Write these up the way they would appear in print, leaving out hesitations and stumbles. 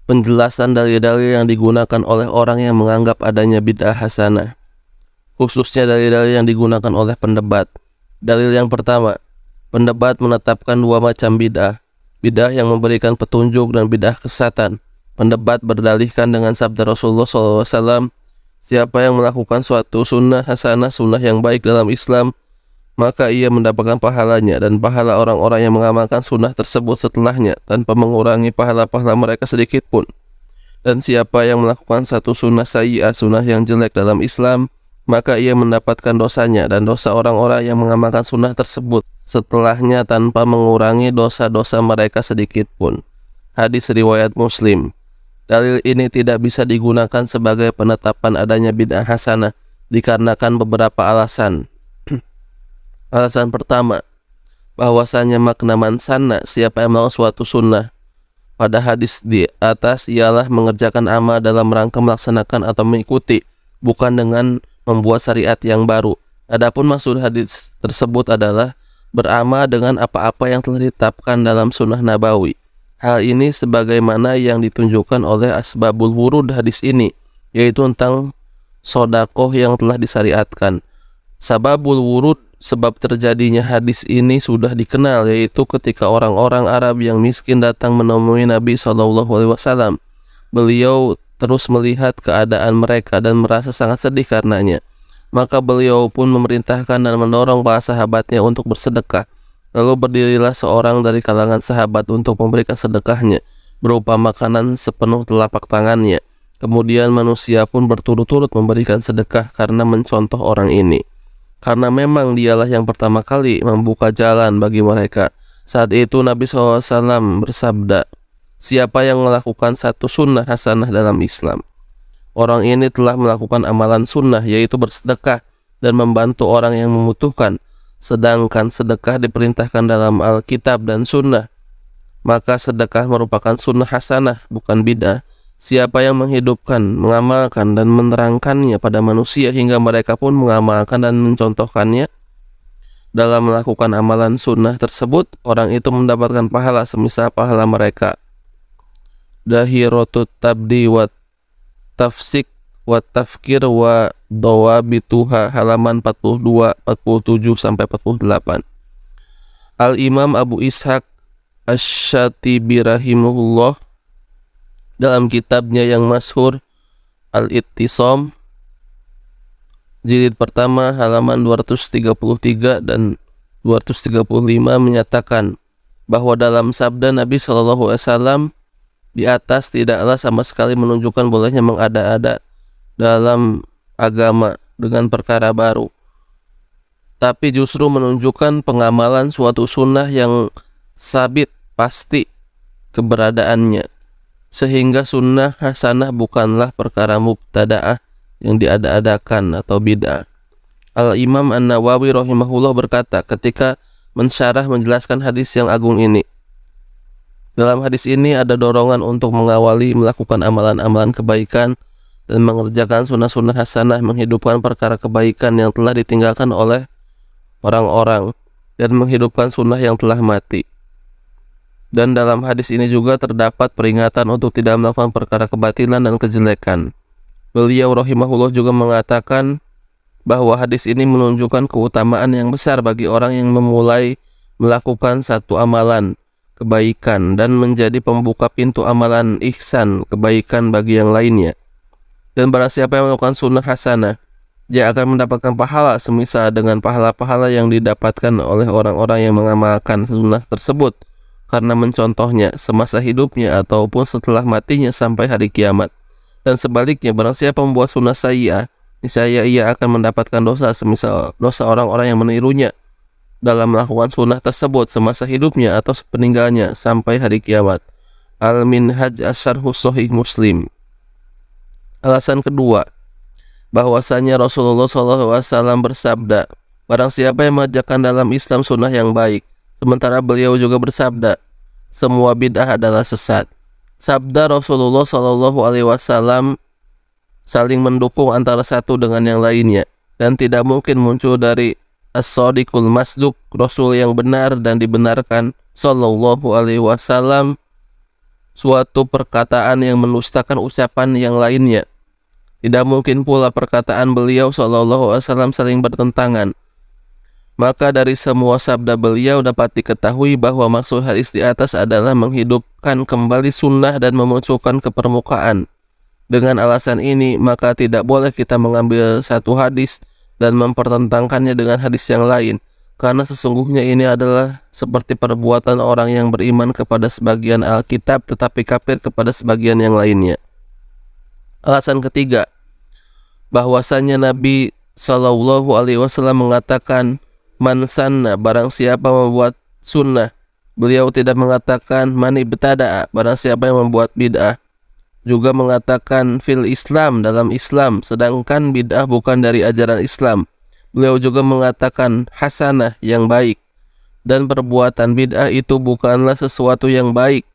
Penjelasan dalil-dalil yang digunakan oleh orang yang menganggap adanya bid'ah hasanah, khususnya dalil-dalil yang digunakan oleh pendebat. Dalil yang pertama, pendebat menetapkan dua macam bid'ah, bid'ah yang memberikan petunjuk dan bid'ah kesesatan. Pendebat berdalihkan dengan sabda Rasulullah SAW, siapa yang melakukan suatu sunnah hasanah, sunnah yang baik dalam Islam, maka ia mendapatkan pahalanya dan pahala orang-orang yang mengamalkan sunnah tersebut setelahnya tanpa mengurangi pahala-pahala mereka sedikit pun. Dan siapa yang melakukan satu sunnah sayyi'ah, sunnah yang jelek dalam Islam, maka ia mendapatkan dosanya dan dosa orang-orang yang mengamalkan sunnah tersebut setelahnya tanpa mengurangi dosa-dosa mereka sedikit pun. Hadis riwayat Muslim. Dalil ini tidak bisa digunakan sebagai penetapan adanya bid'ah hasanah dikarenakan beberapa alasan. Alasan pertama, bahwasanya makna man sanna, siapa yang melakukan suatu sunnah, pada hadis di atas ialah mengerjakan amal dalam rangka melaksanakan atau mengikuti, bukan dengan membuat syariat yang baru. Adapun maksud hadis tersebut adalah beramal dengan apa-apa yang telah ditetapkan dalam sunnah nabawi. Hal ini sebagaimana yang ditunjukkan oleh asbabul wurud hadis ini, yaitu tentang sodakoh yang telah disyariatkan. Sababul wurud, sebab terjadinya hadis ini sudah dikenal, yaitu ketika orang-orang Arab yang miskin datang menemui Nabi SAW. Beliau terus melihat keadaan mereka dan merasa sangat sedih karenanya. Maka beliau pun memerintahkan dan mendorong para sahabatnya untuk bersedekah. Lalu berdirilah seorang dari kalangan sahabat untuk memberikan sedekahnya, berupa makanan sepenuh telapak tangannya. Kemudian manusia pun berturut-turut memberikan sedekah karena mencontoh orang ini, karena memang dialah yang pertama kali membuka jalan bagi mereka. Saat itu Nabi SAW bersabda, siapa yang melakukan satu sunnah hasanah dalam Islam, orang ini telah melakukan amalan sunnah, yaitu bersedekah dan membantu orang yang membutuhkan. Sedangkan sedekah diperintahkan dalam Alkitab dan sunnah, maka sedekah merupakan sunnah hasanah, bukan bid'ah. Siapa yang menghidupkan, mengamalkan dan menerangkannya pada manusia hingga mereka pun mengamalkan dan mencontohkannya dalam melakukan amalan sunnah tersebut, orang itu mendapatkan pahala semisal pahala mereka. Dahirotut tabdi wa tafsik wa tafkir wa dawabituha, halaman 42, 47 sampai 48. Al-Imam Abu Ishaq Asy-Syatibi rahimahullah dalam kitabnya yang masyhur Al-Ittisam jilid pertama halaman 233 dan 235 menyatakan bahwa dalam sabda Nabi SAW di atas tidaklah sama sekali menunjukkan bolehnya mengada-ada dalam agama dengan perkara baru, tapi justru menunjukkan pengamalan suatu sunnah yang sabit pasti keberadaannya, sehingga sunnah hasanah bukanlah perkara mubtada'ah yang diada-adakan atau bid'ah. Al-Imam An-Nawawi rahimahullah berkata ketika menjelaskan hadis yang agung ini, dalam hadis ini ada dorongan untuk mengawali melakukan amalan-amalan kebaikan dan mengerjakan sunnah-sunnah hasanah, menghidupkan perkara kebaikan yang telah ditinggalkan oleh orang-orang dan menghidupkan sunnah yang telah mati. Dan dalam hadis ini juga terdapat peringatan untuk tidak melakukan perkara kebatilan dan kejelekan. Beliau rahimahullah juga mengatakan bahwa hadis ini menunjukkan keutamaan yang besar bagi orang yang memulai melakukan satu amalan kebaikan dan menjadi pembuka pintu amalan ihsan kebaikan bagi yang lainnya. Dan barang siapa yang melakukan sunnah hasanah, dia akan mendapatkan pahala semisal dengan pahala-pahala yang didapatkan oleh orang-orang yang mengamalkan sunnah tersebut karena mencontohnya semasa hidupnya ataupun setelah matinya sampai hari kiamat. Dan sebaliknya, barang siapa membuat sunnah sayyi'ah, niscaya ia akan mendapatkan dosa semisal dosa orang-orang yang menirunya dalam melakukan sunnah tersebut semasa hidupnya atau sepeninggalnya sampai hari kiamat. Al-Minhaj Asy-Syarh Shahih Muslim. Alasan kedua, bahwasanya Rasulullah SAW bersabda, barang siapa yang mengerjakan dalam Islam sunnah yang baik, sementara beliau juga bersabda, semua bid'ah adalah sesat. Sabda Rasulullah SAW saling mendukung antara satu dengan yang lainnya, dan tidak mungkin muncul dari as-sadiqul masduq, Rasul yang benar dan dibenarkan Sallallahu Alaihi Wasallam, suatu perkataan yang mendustakan ucapan yang lainnya. Tidak mungkin pula perkataan beliau SAW saling bertentangan. Maka dari semua sabda beliau dapat diketahui bahwa maksud hadis di atas adalah menghidupkan kembali sunnah dan memunculkan ke permukaan. Dengan alasan ini, maka tidak boleh kita mengambil satu hadis dan mempertentangkannya dengan hadis yang lain, karena sesungguhnya ini adalah seperti perbuatan orang yang beriman kepada sebagian Alkitab tetapi kafir kepada sebagian yang lainnya. Alasan ketiga, bahwasanya Nabi SAW mengatakan, man sanna, barang siapa membuat sunnah. Beliau tidak mengatakan man ibtada'a, barang siapa yang membuat bid'ah. Juga mengatakan fil Islam, dalam Islam, sedangkan bid'ah bukan dari ajaran Islam. Beliau juga mengatakan hasanah, yang baik. Dan perbuatan bid'ah itu bukanlah sesuatu yang baik.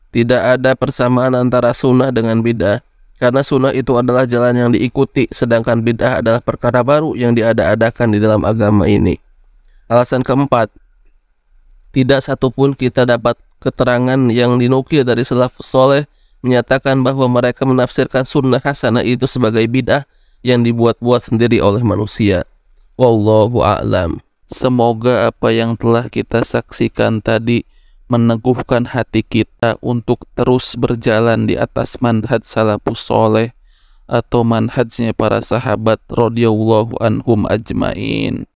Tidak ada persamaan antara sunnah dengan bid'ah, karena sunnah itu adalah jalan yang diikuti, sedangkan bid'ah adalah perkara baru yang diada-adakan di dalam agama ini. Alasan keempat, tidak satupun kita dapat keterangan yang dinukil dari salafus soleh menyatakan bahwa mereka menafsirkan sunnah hasanah itu sebagai bid'ah yang dibuat-buat sendiri oleh manusia. Wallahu a'lam. Semoga apa yang telah kita saksikan tadi meneguhkan hati kita untuk terus berjalan di atas manhaj salafus soleh atau manhajnya para sahabat radhiyallahu anhum ajmain.